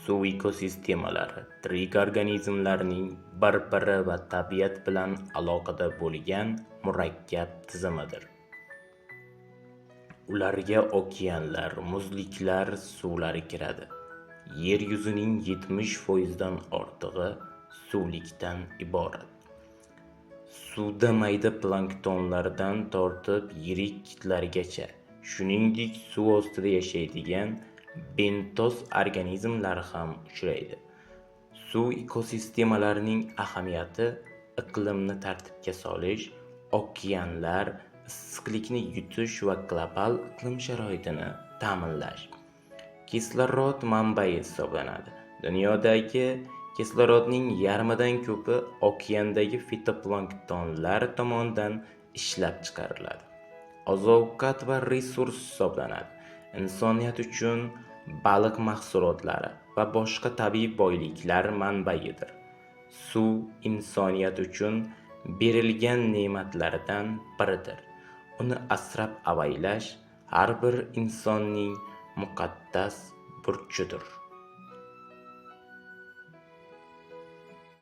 suv ekosistemalari tirik organizmlarning bir-biri va tabiat bilan aloqada bo'lgan murakkab tizimidir. Ularga okeanlar, muzliklar suvlari kiradi. Yer yuzining 70% dan ortig'i suvlikdan iborat. Suvda mayda planktonlardan tortib yirik kitlargacha, shuningdek suv ostida yashaydigan bentos organizmlar ham uchraydi. Suv ekosistemalarining ahamiyati iqlimni tartibga solish, okeanlar, issiqlikni yutish va global iqlim sharoitini ta'minlash. Kislorod manbai hisoblanadi. Dunyodagi kislorodning yarmidan ko'pi okeandagi fitoplanktonlar tomonidan ishlab chiqariladi. Oziq-ovqat va resurs hisoblanadi. Insoniyat uchun baliq mahsulotlari va boshqa tabiiy boyliklar manbaidir. Suv insoniyat uchun berilgan ne'matlardan biridir. Uni asrab-avaylash har bir insonning muqaddas burchidir.